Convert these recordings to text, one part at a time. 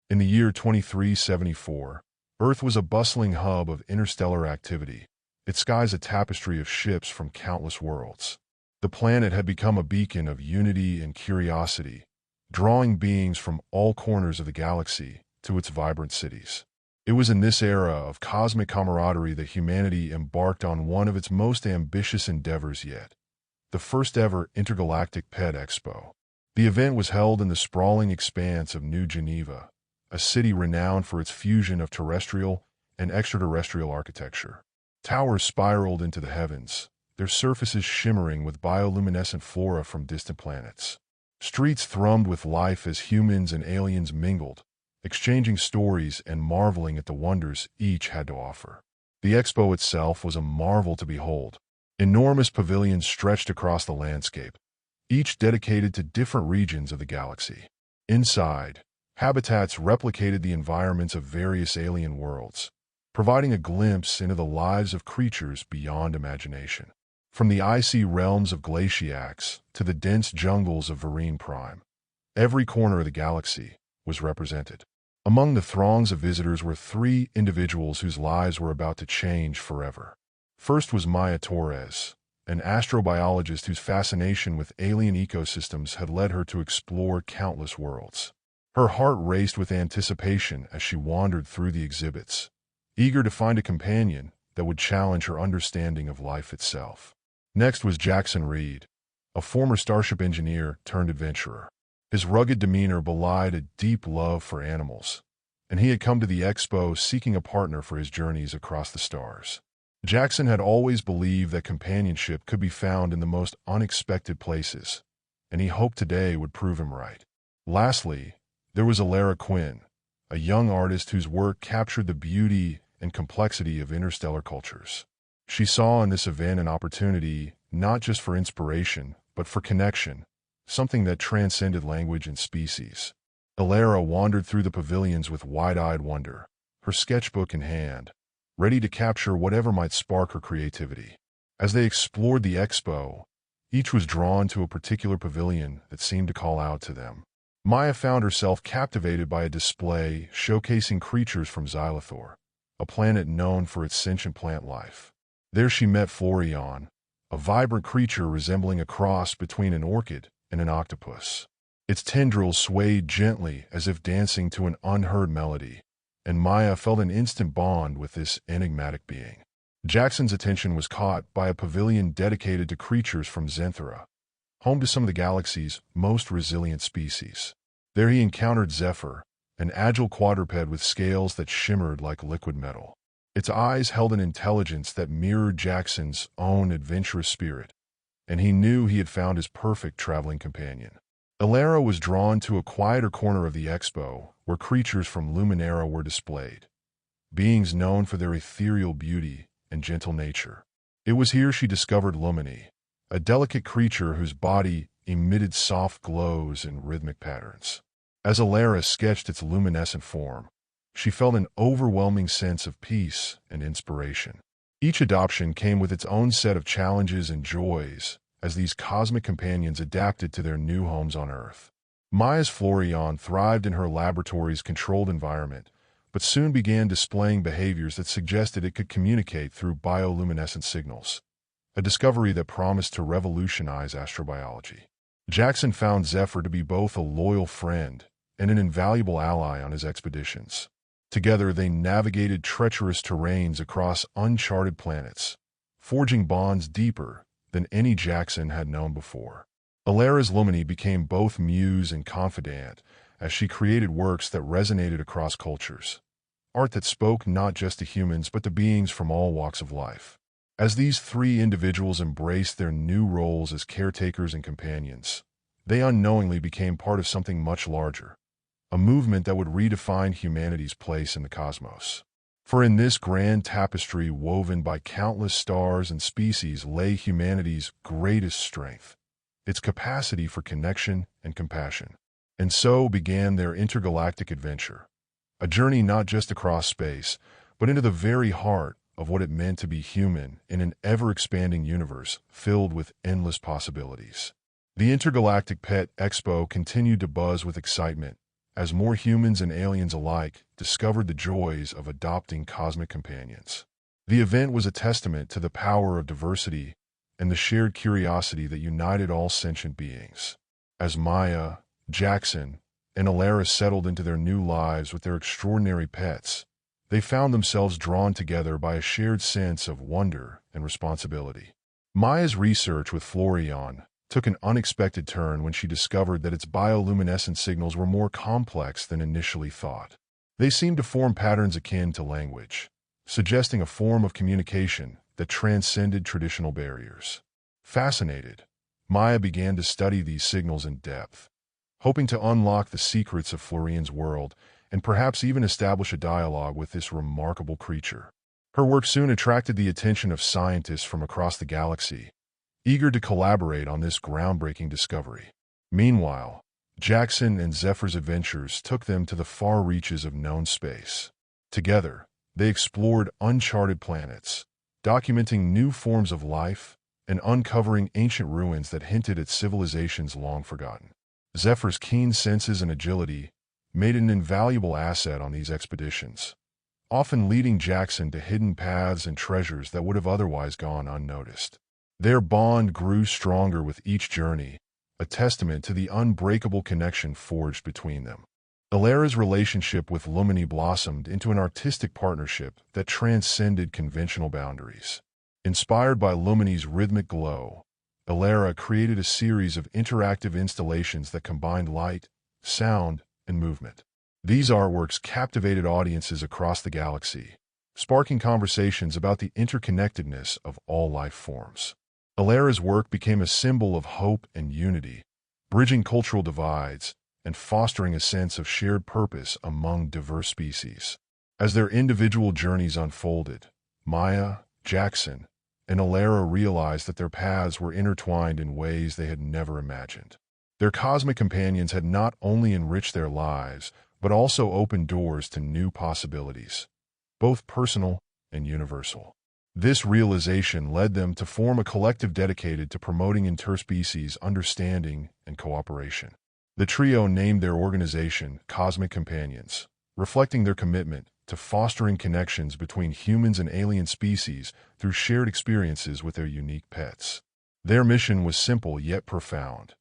In the year 2374, Earth was a bustling hub of interstellar activity, its skies a tapestry of ships from countless worlds. The planet had become a beacon of unity and curiosity, drawing beings from all corners of the galaxy to its vibrant cities. It was in this era of cosmic camaraderie that humanity embarked on one of its most ambitious endeavors yet, the first-ever intergalactic pet expo. The event was held in the sprawling expanse of New Geneva, a city renowned for its fusion of terrestrial and extraterrestrial architecture. Towers spiraled into the heavens, their surfaces shimmering with bioluminescent flora from distant planets. Streets thrummed with life as humans and aliens mingled, exchanging stories and marveling at the wonders each had to offer. The expo itself was a marvel to behold. Enormous pavilions stretched across the landscape, each dedicated to different regions of the galaxy. Inside, habitats replicated the environments of various alien worlds, providing a glimpse into the lives of creatures beyond imagination. From the icy realms of Glaciax to the dense jungles of Vereen Prime, every corner of the galaxy was represented. Among the throngs of visitors were three individuals whose lives were about to change forever. First was Maya Torres, an astrobiologist whose fascination with alien ecosystems had led her to explore countless worlds. Her heart raced with anticipation as she wandered through the exhibits, eager to find a companion that would challenge her understanding of life itself. Next was Jackson Reed, a former Starship engineer turned adventurer. His rugged demeanor belied a deep love for animals, and he had come to the expo seeking a partner for his journeys across the stars. Jackson had always believed that companionship could be found in the most unexpected places, and he hoped today would prove him right. Lastly, there was Alara Quinn, a young artist whose work captured the beauty and complexity of interstellar cultures. She saw in this event an opportunity not just for inspiration, but for connection, something that transcended language and species. Alara wandered through the pavilions with wide-eyed wonder, her sketchbook in hand, ready to capture whatever might spark her creativity. As they explored the expo, each was drawn to a particular pavilion that seemed to call out to them. Maya found herself captivated by a display showcasing creatures from Xylothor, a planet known for its sentient plant life. There she met Florian, a vibrant creature resembling a cross between an orchid and an octopus. Its tendrils swayed gently as if dancing to an unheard melody, and Maya felt an instant bond with this enigmatic being. Jackson's attention was caught by a pavilion dedicated to creatures from Zenthera, home to some of the galaxy's most resilient species. There he encountered Zephyr, an agile quadruped with scales that shimmered like liquid metal. Its eyes held an intelligence that mirrored Jackson's own adventurous spirit, and he knew he had found his perfect traveling companion. Alara was drawn to a quieter corner of the expo, where creatures from Luminera were displayed, beings known for their ethereal beauty and gentle nature. It was here she discovered Lumini, a delicate creature whose body emitted soft glows and rhythmic patterns. As Alara sketched its luminescent form, she felt an overwhelming sense of peace and inspiration. Each adoption came with its own set of challenges and joys as these cosmic companions adapted to their new homes on Earth. Maya's Florian thrived in her laboratory's controlled environment, but soon began displaying behaviors that suggested it could communicate through bioluminescent signals, a discovery that promised to revolutionize astrobiology. Jackson found Zephyr to be both a loyal friend and an invaluable ally on his expeditions. Together, they navigated treacherous terrains across uncharted planets, forging bonds deeper than any Jackson had known before. Alara's Lumini became both muse and confidant as she created works that resonated across cultures, art that spoke not just to humans but to beings from all walks of life. As these three individuals embraced their new roles as caretakers and companions, they unknowingly became part of something much larger, a movement that would redefine humanity's place in the cosmos. For in this grand tapestry woven by countless stars and species lay humanity's greatest strength, its capacity for connection and compassion. And so began their intergalactic adventure, a journey not just across space, but into the very heart of what it meant to be human in an ever-expanding universe filled with endless possibilities. The Intergalactic Pet Expo continued to buzz with excitement as more humans and aliens alike discovered the joys of adopting cosmic companions. The event was a testament to the power of diversity and the shared curiosity that united all sentient beings. As Maya, Jackson, and Alara settled into their new lives with their extraordinary pets, they found themselves drawn together by a shared sense of wonder and responsibility. Maya's research with Florian took an unexpected turn when she discovered that its bioluminescent signals were more complex than initially thought. They seemed to form patterns akin to language, suggesting a form of communication that transcended traditional barriers. Fascinated, Maya began to study these signals in depth, hoping to unlock the secrets of Florian's world and perhaps even establish a dialogue with this remarkable creature. Her work soon attracted the attention of scientists from across the galaxy, eager to collaborate on this groundbreaking discovery. Meanwhile, Jackson and Zephyr's adventures took them to the far reaches of known space. Together, they explored uncharted planets, documenting new forms of life and uncovering ancient ruins that hinted at civilizations long forgotten. Zephyr's keen senses and agility made an invaluable asset on these expeditions, often leading Jackson to hidden paths and treasures that would have otherwise gone unnoticed. Their bond grew stronger with each journey, a testament to the unbreakable connection forged between them. Alara's relationship with Lumini blossomed into an artistic partnership that transcended conventional boundaries. Inspired by Lumini's rhythmic glow, Alara created a series of interactive installations that combined light, sound, and movement. These artworks captivated audiences across the galaxy, sparking conversations about the interconnectedness of all life forms. Alara's work became a symbol of hope and unity, bridging cultural divides and fostering a sense of shared purpose among diverse species. As their individual journeys unfolded, Maya, Jackson, and Alara realized that their paths were intertwined in ways they had never imagined. Their cosmic companions had not only enriched their lives, but also opened doors to new possibilities, both personal and universal. This realization led them to form a collective dedicated to promoting interspecies understanding and cooperation. The trio named their organization Cosmic Companions, reflecting their commitment to fostering connections between humans and alien species through shared experiences with their unique pets. Their mission was simple yet profound: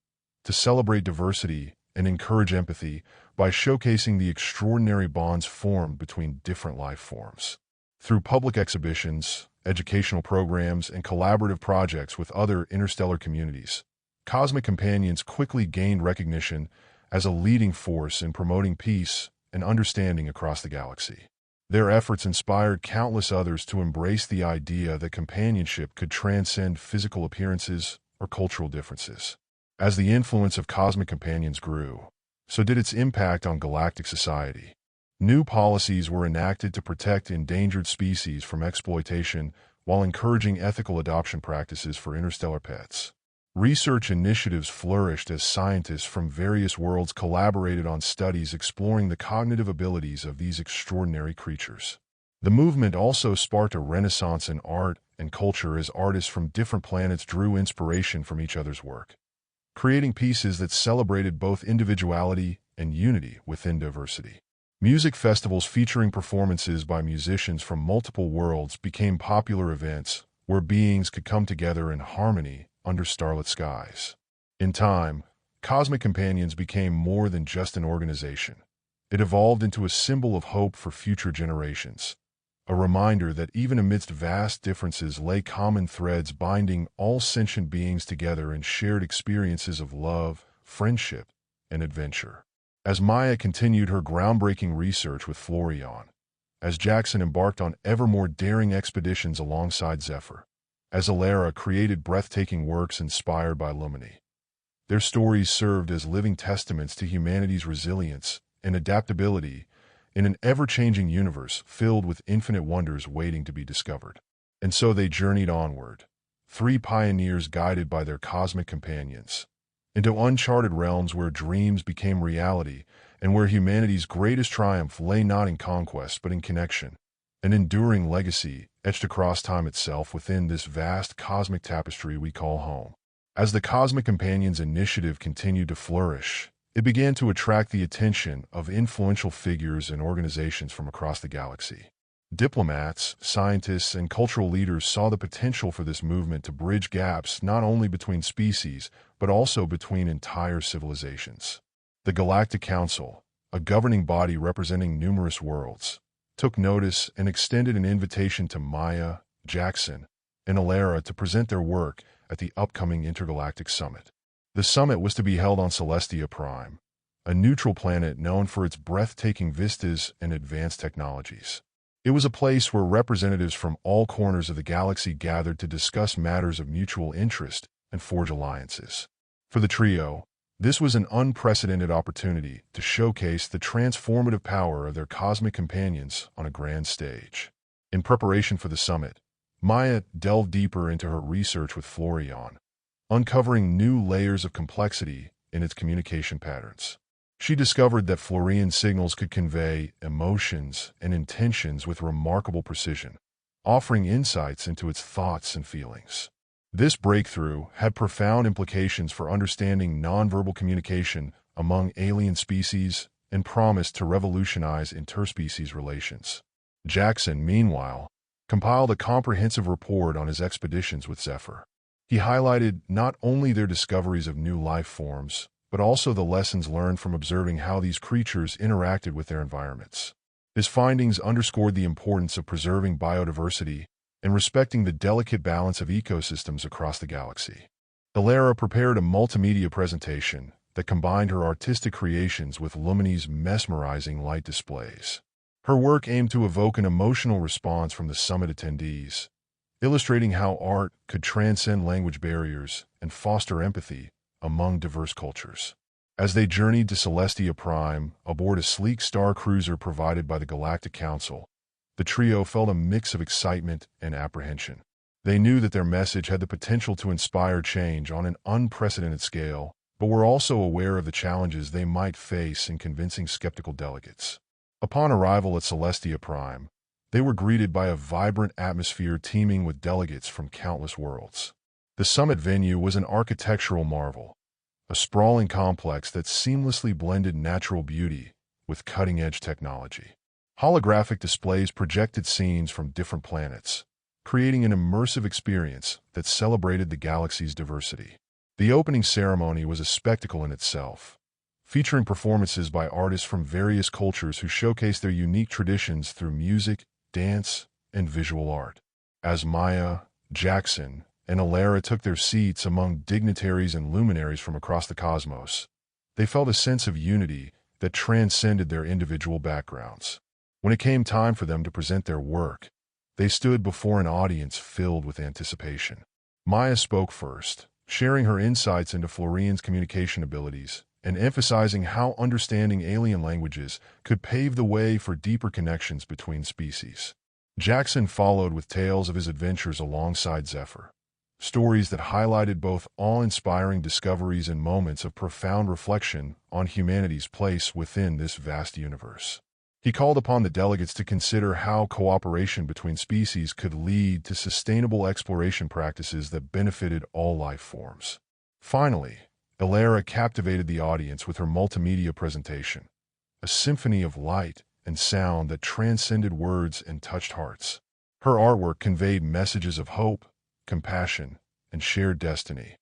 to celebrate diversity and encourage empathy by showcasing the extraordinary bonds formed between different life forms. Through public exhibitions, educational programs, and collaborative projects with other interstellar communities, Cosmic Companions quickly gained recognition as a leading force in promoting peace and understanding across the galaxy. Their efforts inspired countless others to embrace the idea that companionship could transcend physical appearances or cultural differences. As the influence of Cosmic Companions grew, so did its impact on galactic society. New policies were enacted to protect endangered species from exploitation while encouraging ethical adoption practices for interstellar pets. Research initiatives flourished as scientists from various worlds collaborated on studies exploring the cognitive abilities of these extraordinary creatures. The movement also sparked a renaissance in art and culture as artists from different planets drew inspiration from each other's work, creating pieces that celebrated both individuality and unity within diversity. Music festivals featuring performances by musicians from multiple worlds became popular events where beings could come together in harmony under starlit skies. In time, Cosmic Companions became more than just an organization. It evolved into a symbol of hope for future generations, a reminder that even amidst vast differences lay common threads binding all sentient beings together in shared experiences of love, friendship, and adventure. As Maya continued her groundbreaking research with Florian, as Jackson embarked on ever more daring expeditions alongside Zephyr, as Alara created breathtaking works inspired by Lumini, their stories served as living testaments to humanity's resilience and adaptability in an ever-changing universe filled with infinite wonders waiting to be discovered. And so they journeyed onward, three pioneers guided by their cosmic companions, into uncharted realms where dreams became reality and where humanity's greatest triumph lay not in conquest but in connection, an enduring legacy etched across time itself within this vast cosmic tapestry we call home. As the Cosmic Companions initiative continued to flourish, It began to attract the attention of influential figures and organizations from across the galaxy. Diplomats, scientists, and cultural leaders saw the potential for this movement to bridge gaps not only between species, but also between entire civilizations. The Galactic Council, a governing body representing numerous worlds, took notice and extended an invitation to Maya, Jackson, and Alara to present their work at the upcoming Intergalactic Summit. The summit was to be held on Celestia Prime, a neutral planet known for its breathtaking vistas and advanced technologies. It was a place where representatives from all corners of the galaxy gathered to discuss matters of mutual interest and forge alliances. For the trio, this was an unprecedented opportunity to showcase the transformative power of their cosmic companions on a grand stage. In preparation for the summit, Maya delved deeper into her research with Florian, uncovering new layers of complexity in its communication patterns. She discovered that Florian signals could convey emotions and intentions with remarkable precision, offering insights into its thoughts and feelings. This breakthrough had profound implications for understanding nonverbal communication among alien species and promised to revolutionize interspecies relations. Jackson, meanwhile, compiled a comprehensive report on his expeditions with Zephyr. He highlighted not only their discoveries of new life forms, but also the lessons learned from observing how these creatures interacted with their environments. His findings underscored the importance of preserving biodiversity and respecting the delicate balance of ecosystems across the galaxy. Alara prepared a multimedia presentation that combined her artistic creations with Lumini's mesmerizing light displays. Her work aimed to evoke an emotional response from the summit attendees, illustrating how art could transcend language barriers and foster empathy among diverse cultures. As they journeyed to Celestia Prime aboard a sleek star cruiser provided by the Galactic Council, the trio felt a mix of excitement and apprehension. They knew that their message had the potential to inspire change on an unprecedented scale, but were also aware of the challenges they might face in convincing skeptical delegates. Upon arrival at Celestia Prime, they were greeted by a vibrant atmosphere teeming with delegates from countless worlds. The summit venue was an architectural marvel, a sprawling complex that seamlessly blended natural beauty with cutting-edge technology. Holographic displays projected scenes from different planets, creating an immersive experience that celebrated the galaxy's diversity. The opening ceremony was a spectacle in itself, featuring performances by artists from various cultures who showcased their unique traditions through music, dance, and visual art. As Maya, Jackson, and Alara took their seats among dignitaries and luminaries from across the cosmos, they felt a sense of unity that transcended their individual backgrounds. When it came time for them to present their work, they stood before an audience filled with anticipation. Maya spoke first, sharing her insights into Florian's communication abilities and emphasizing how understanding alien languages could pave the way for deeper connections between species. Jackson followed with tales of his adventures alongside Zephyr, stories that highlighted both awe-inspiring discoveries and moments of profound reflection on humanity's place within this vast universe. He called upon the delegates to consider how cooperation between species could lead to sustainable exploration practices that benefited all life forms. Finally, Alara captivated the audience with her multimedia presentation, a symphony of light and sound that transcended words and touched hearts. Her artwork conveyed messages of hope, compassion, and shared destiny,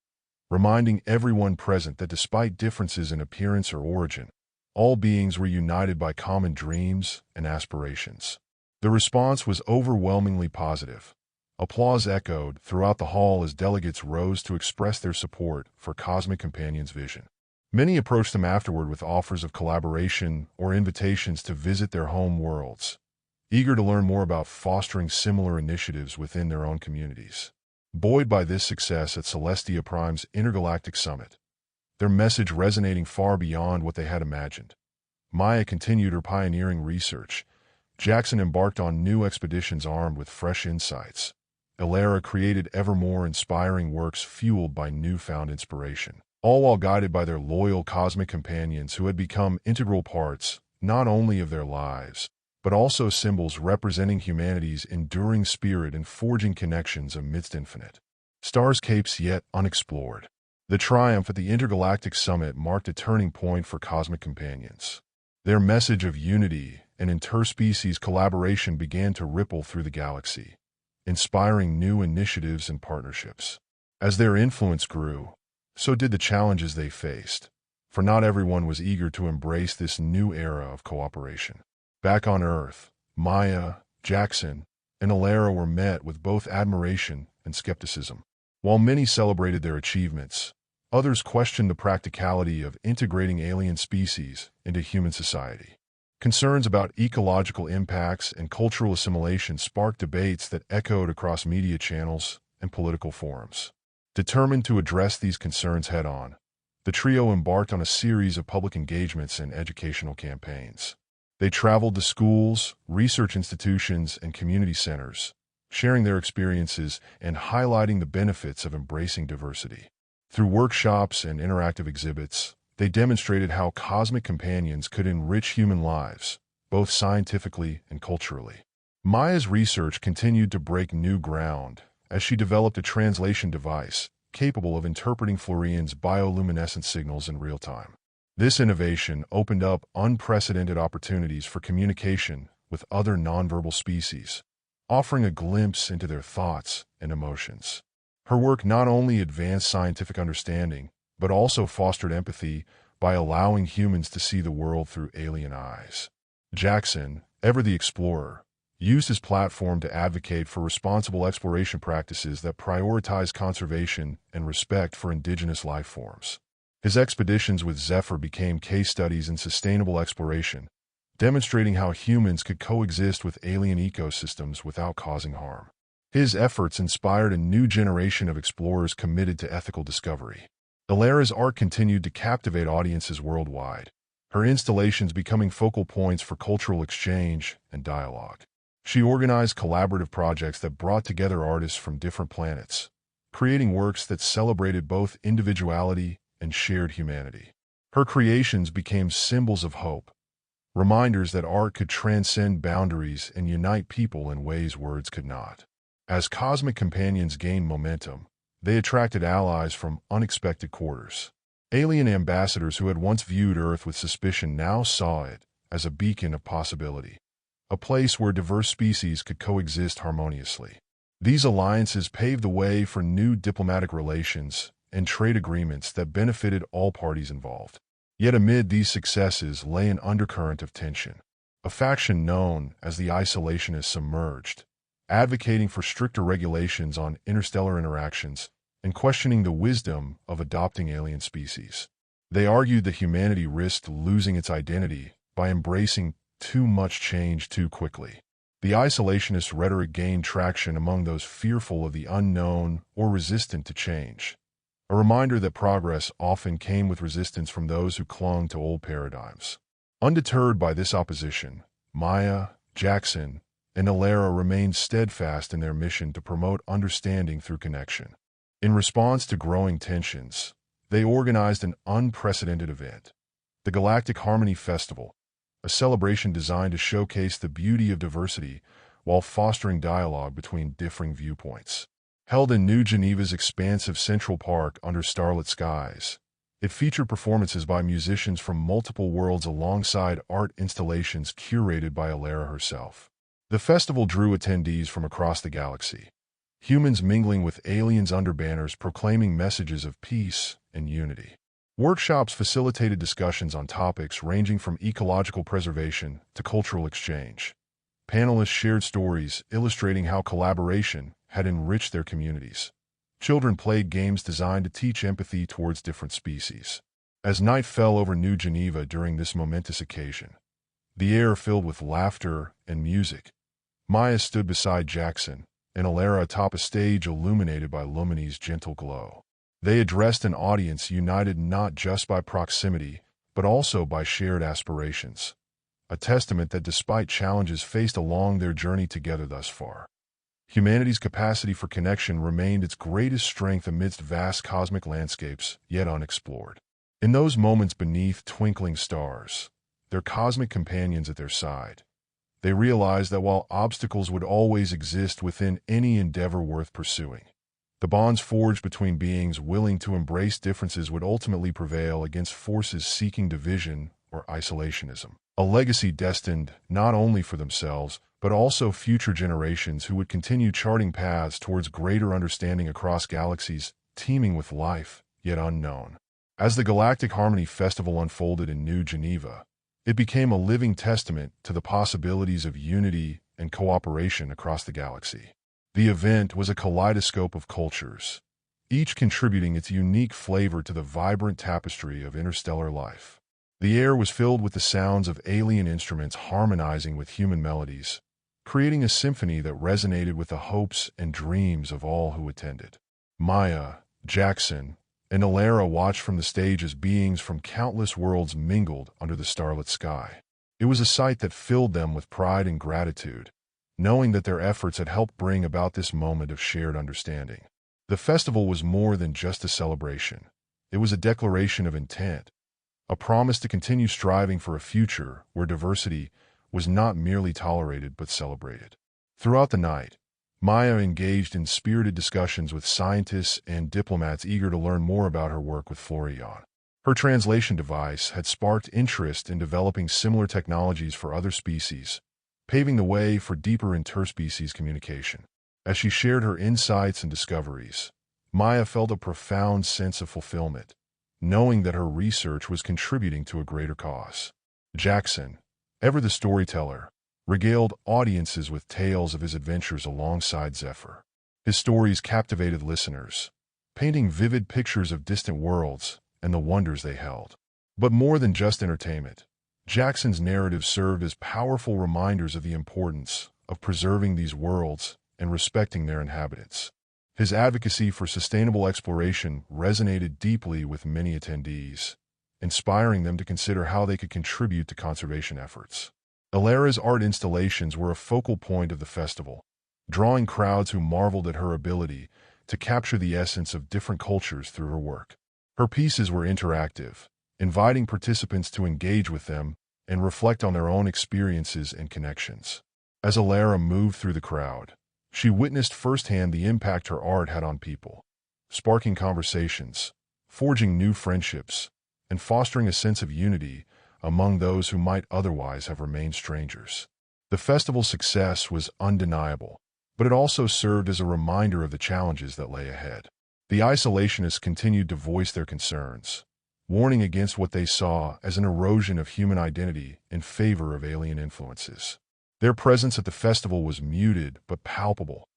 reminding everyone present that despite differences in appearance or origin, all beings were united by common dreams and aspirations. The response was overwhelmingly positive. Applause echoed throughout the hall as delegates rose to express their support for Cosmic Companion's vision. Many approached them afterward with offers of collaboration or invitations to visit their home worlds, eager to learn more about fostering similar initiatives within their own communities. Buoyed by this success at Celestia Prime's Intergalactic Summit, their message resonating far beyond what they had imagined, Maya continued her pioneering research. Jackson embarked on new expeditions armed with fresh insights. Alara created ever more inspiring works fueled by newfound inspiration, all while guided by their loyal cosmic companions who had become integral parts not only of their lives, but also symbols representing humanity's enduring spirit and forging connections amidst infinite starscapes yet unexplored. The triumph at the Intergalactic Summit marked a turning point for cosmic companions. Their message of unity and interspecies collaboration began to ripple through the galaxy, inspiring new initiatives and partnerships. As their influence grew, so did the challenges they faced, for not everyone was eager to embrace this new era of cooperation. Back on Earth, Maya, Jackson, and Alara were met with both admiration and skepticism. While many celebrated their achievements, others questioned the practicality of integrating alien species into human society. Concerns about ecological impacts and cultural assimilation sparked debates that echoed across media channels and political forums. Determined to address these concerns head-on, the trio embarked on a series of public engagements and educational campaigns. They traveled to schools, research institutions, and community centers, sharing their experiences and highlighting the benefits of embracing diversity. Through workshops and interactive exhibits, they demonstrated how cosmic companions could enrich human lives, both scientifically and culturally. Maya's research continued to break new ground as she developed a translation device capable of interpreting Florian's bioluminescent signals in real time. This innovation opened up unprecedented opportunities for communication with other nonverbal species, offering a glimpse into their thoughts and emotions. Her work not only advanced scientific understanding, but also fostered empathy by allowing humans to see the world through alien eyes. Jackson, ever the explorer, used his platform to advocate for responsible exploration practices that prioritize conservation and respect for indigenous life forms. His expeditions with Zephyr became case studies in sustainable exploration, demonstrating how humans could coexist with alien ecosystems without causing harm. His efforts inspired a new generation of explorers committed to ethical discovery. Alara's art continued to captivate audiences worldwide, her installations becoming focal points for cultural exchange and dialogue. She organized collaborative projects that brought together artists from different planets, creating works that celebrated both individuality and shared humanity. Her creations became symbols of hope, reminders that art could transcend boundaries and unite people in ways words could not. As cosmic companions gained momentum, they attracted allies from unexpected quarters. Alien ambassadors who had once viewed Earth with suspicion now saw it as a beacon of possibility, a place where diverse species could coexist harmoniously. These alliances paved the way for new diplomatic relations and trade agreements that benefited all parties involved. Yet amid these successes lay an undercurrent of tension. A faction known as the Isolationists emerged, advocating for stricter regulations on interstellar interactions and questioning the wisdom of adopting alien species. They argued that humanity risked losing its identity by embracing too much change too quickly. The isolationist rhetoric gained traction among those fearful of the unknown or resistant to change, a reminder that progress often came with resistance from those who clung to old paradigms. Undeterred by this opposition, Maya, Jackson, and Alara remained steadfast in their mission to promote understanding through connection. In response to growing tensions, they organized an unprecedented event, the Galactic Harmony Festival, a celebration designed to showcase the beauty of diversity while fostering dialogue between differing viewpoints. Held in New Geneva's expansive Central Park under starlit skies, it featured performances by musicians from multiple worlds alongside art installations curated by Alara herself. The festival drew attendees from across the galaxy, humans mingling with aliens under banners proclaiming messages of peace and unity. Workshops facilitated discussions on topics ranging from ecological preservation to cultural exchange. Panelists shared stories illustrating how collaboration had enriched their communities. Children played games designed to teach empathy towards different species. As night fell over New Geneva during this momentous occasion, the air filled with laughter and music, Maya stood beside Jackson and Alara atop a stage illuminated by Lumini's gentle glow. They addressed an audience united not just by proximity, but also by shared aspirations, a testament that despite challenges faced along their journey together thus far, humanity's capacity for connection remained its greatest strength amidst vast cosmic landscapes yet unexplored. In those moments beneath twinkling stars, their cosmic companions at their side, they realized that while obstacles would always exist within any endeavor worth pursuing, The bonds forged between beings willing to embrace differences would ultimately prevail against forces seeking division or isolationism. A legacy destined not only for themselves, but also future generations who would continue charting paths towards greater understanding across galaxies teeming with life, yet unknown. As the Galactic Harmony Festival unfolded in New Geneva, it became a living testament to the possibilities of unity and cooperation across the galaxy. The event was a kaleidoscope of cultures, each contributing its unique flavor to the vibrant tapestry of interstellar life. The air was filled with the sounds of alien instruments harmonizing with human melodies, creating a symphony that resonated with the hopes and dreams of all who attended. Maya, Jackson, and Alara watched from the stage as beings from countless worlds mingled under the starlit sky. It was a sight that filled them with pride and gratitude, knowing that their efforts had helped bring about this moment of shared understanding. The festival was more than just a celebration. It was a declaration of intent, a promise to continue striving for a future where diversity was not merely tolerated but celebrated. Throughout the night, Maya engaged in spirited discussions with scientists and diplomats eager to learn more about her work with Florian. Her translation device had sparked interest in developing similar technologies for other species, paving the way for deeper interspecies communication. As she shared her insights and discoveries, Maya felt a profound sense of fulfillment, knowing that her research was contributing to a greater cause. Jackson, ever the storyteller, regaled audiences with tales of his adventures alongside Zephyr. His stories captivated listeners, painting vivid pictures of distant worlds and the wonders they held. But more than just entertainment, Jackson's narrative served as powerful reminders of the importance of preserving these worlds and respecting their inhabitants. His advocacy for sustainable exploration resonated deeply with many attendees, inspiring them to consider how they could contribute to conservation efforts. Alara's art installations were a focal point of the festival, drawing crowds who marveled at her ability to capture the essence of different cultures through her work. Her pieces were interactive, inviting participants to engage with them and reflect on their own experiences and connections. As Alara moved through the crowd, she witnessed firsthand the impact her art had on people, sparking conversations, forging new friendships, and fostering a sense of unity among those who might otherwise have remained strangers. The festival's success was undeniable, but it also served as a reminder of the challenges that lay ahead. The isolationists continued to voice their concerns, warning against what they saw as an erosion of human identity in favor of alien influences. Their presence at the festival was muted but palpable,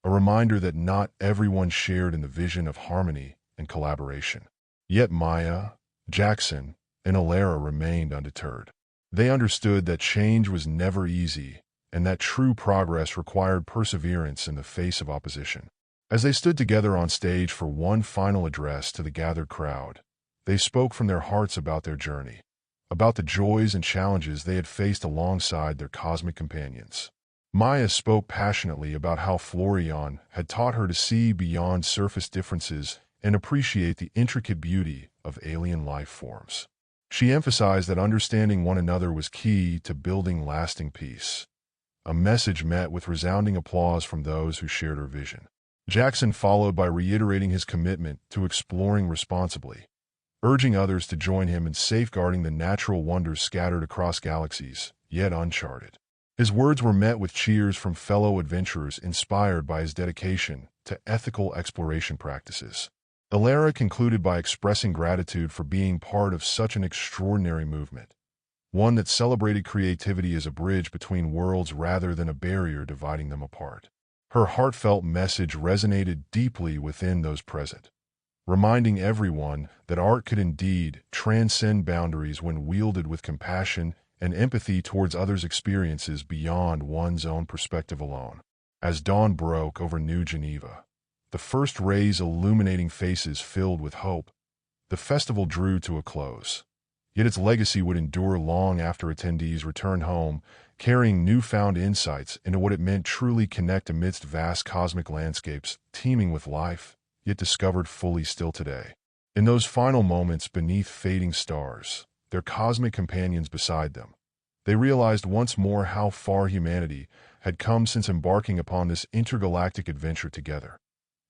a reminder that not everyone shared in the vision of harmony and collaboration. Yet Maya, Jackson, and Alara remained undeterred. They understood that change was never easy and that true progress required perseverance in the face of opposition. As they stood together on stage for one final address to the gathered crowd, they spoke from their hearts about their journey, about the joys and challenges they had faced alongside their cosmic companions. Maya spoke passionately about how Florian had taught her to see beyond surface differences and appreciate the intricate beauty of alien life forms. She emphasized that understanding one another was key to building lasting peace, a message met with resounding applause from those who shared her vision. Jackson followed by reiterating his commitment to exploring responsibly, urging others to join him in safeguarding the natural wonders scattered across galaxies, yet uncharted. His words were met with cheers from fellow adventurers inspired by his dedication to ethical exploration practices. Alara concluded by expressing gratitude for being part of such an extraordinary movement, one that celebrated creativity as a bridge between worlds rather than a barrier dividing them apart. Her heartfelt message resonated deeply within those present, reminding everyone that art could indeed transcend boundaries when wielded with compassion and empathy towards others' experiences beyond one's own perspective alone. As dawn broke over New Geneva, the first rays illuminating faces filled with hope, the festival drew to a close. Yet its legacy would endure long after attendees returned home, carrying newfound insights into what it meant truly connect amidst vast cosmic landscapes teeming with life, yet discovered fully still today. In those final moments beneath fading stars, their cosmic companions beside them, they realized once more how far humanity had come since embarking upon this intergalactic adventure together.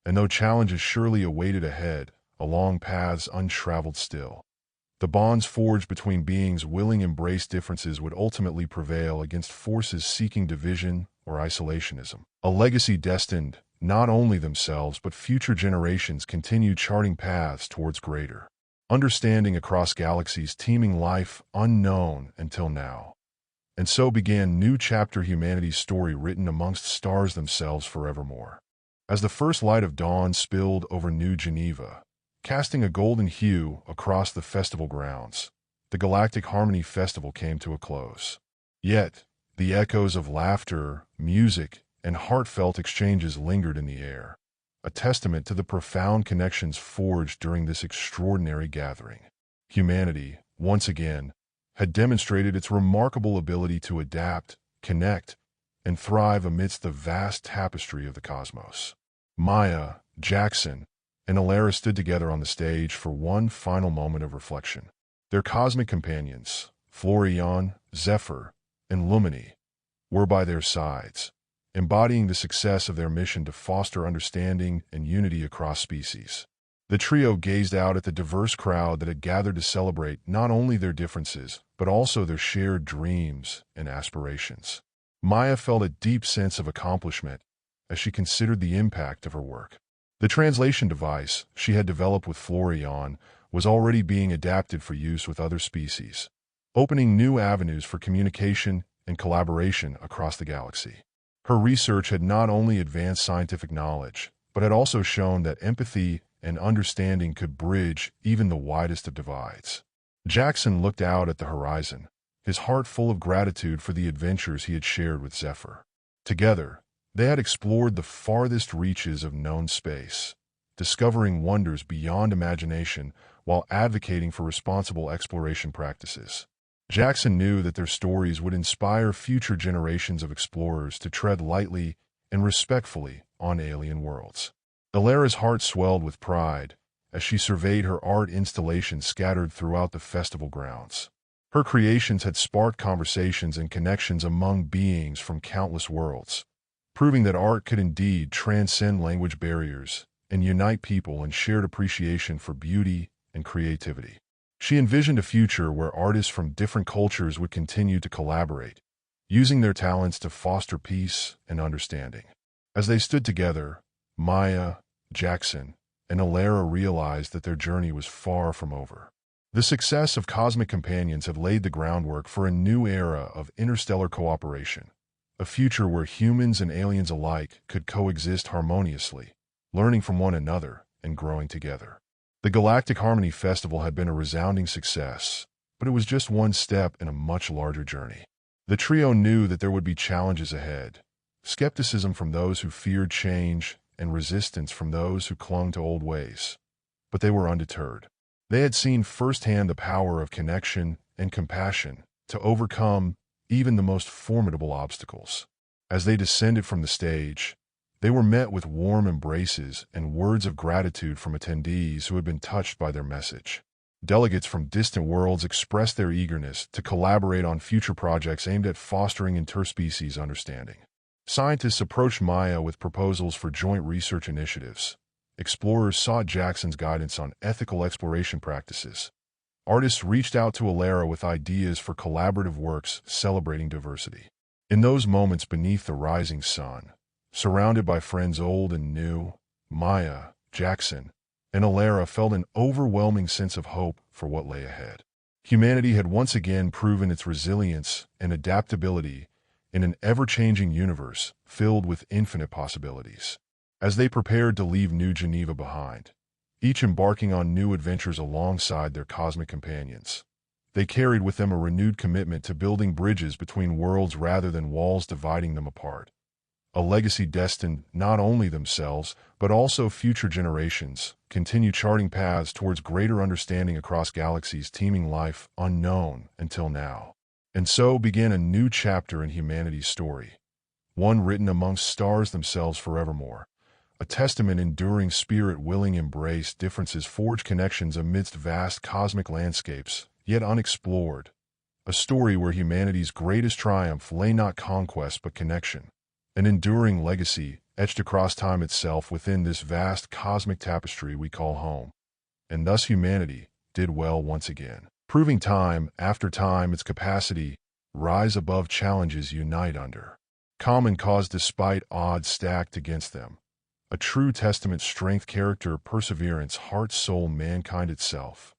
And though challenges surely awaited ahead, along paths untraveled still, the bonds forged between beings willing to embrace differences would ultimately prevail against forces seeking division or isolationism. A legacy destined, not only themselves but future generations continue charting paths towards greater understanding across galaxies teeming life unknown until now. And so began new chapter humanity's story written amongst stars themselves forevermore. As the first light of dawn spilled over New Geneva, casting a golden hue across the festival grounds, the Galactic Harmony Festival came to a close. Yet, the echoes of laughter, music, and heartfelt exchanges lingered in the air, a testament to the profound connections forged during this extraordinary gathering. Humanity, once again, had demonstrated its remarkable ability to adapt, connect, and thrive amidst the vast tapestry of the cosmos. Maya, Jackson, and Alara stood together on the stage for one final moment of reflection. Their cosmic companions, Florian, Zephyr, and Lumini, were by their sides, embodying the success of their mission to foster understanding and unity across species. The trio gazed out at the diverse crowd that had gathered to celebrate not only their differences, but also their shared dreams and aspirations. Maya felt a deep sense of accomplishment as she considered the impact of her work. The translation device she had developed with Florian was already being adapted for use with other species, opening new avenues for communication and collaboration across the galaxy. Her research had not only advanced scientific knowledge, but had also shown that empathy and understanding could bridge even the widest of divides. Jackson looked out at the horizon, his heart full of gratitude for the adventures he had shared with Zephyr. Together, they had explored the farthest reaches of known space, discovering wonders beyond imagination while advocating for responsible exploration practices. Jackson knew that their stories would inspire future generations of explorers to tread lightly and respectfully on alien worlds. Alara's heart swelled with pride as she surveyed her art installations scattered throughout the festival grounds. Her creations had sparked conversations and connections among beings from countless worlds, proving that art could indeed transcend language barriers and unite people in shared appreciation for beauty and creativity. She envisioned a future where artists from different cultures would continue to collaborate, using their talents to foster peace and understanding. As they stood together, Maya, Jackson, and Alara realized that their journey was far from over. The success of Cosmic Companions had laid the groundwork for a new era of interstellar cooperation, a future where humans and aliens alike could coexist harmoniously, learning from one another and growing together. The Galactic Harmony Festival had been a resounding success, but it was just one step in a much larger journey. The trio knew that there would be challenges ahead, skepticism from those who feared change and resistance from those who clung to old ways. But they were undeterred. They had seen firsthand the power of connection and compassion to overcome even the most formidable obstacles. As they descended from the stage, they were met with warm embraces and words of gratitude from attendees who had been touched by their message. Delegates from distant worlds expressed their eagerness to collaborate on future projects aimed at fostering interspecies understanding. Scientists approached Maya with proposals for joint research initiatives. Explorers sought Jackson's guidance on ethical exploration practices. Artists reached out to Alara with ideas for collaborative works celebrating diversity. In those moments beneath the rising sun, surrounded by friends old and new, Maya, Jackson, and Alara felt an overwhelming sense of hope for what lay ahead. Humanity had once again proven its resilience and adaptability in an ever-changing universe filled with infinite possibilities. As they prepared to leave New Geneva behind, each embarking on new adventures alongside their cosmic companions, they carried with them a renewed commitment to building bridges between worlds rather than walls dividing them apart. A legacy destined not only themselves, but also future generations, continue charting paths towards greater understanding across galaxies teeming life unknown until now. And so began a new chapter in humanity's story, one written amongst stars themselves forevermore, a testament enduring spirit willing embrace differences forge connections amidst vast cosmic landscapes, yet unexplored, a story where humanity's greatest triumph lay not conquest but connection, an enduring legacy etched across time itself within this vast cosmic tapestry we call home. And thus humanity did well once again, proving time after time its capacity rise above challenges unite under. Common cause despite odds stacked against them. A true testament strength, character, perseverance, heart, soul, mankind itself.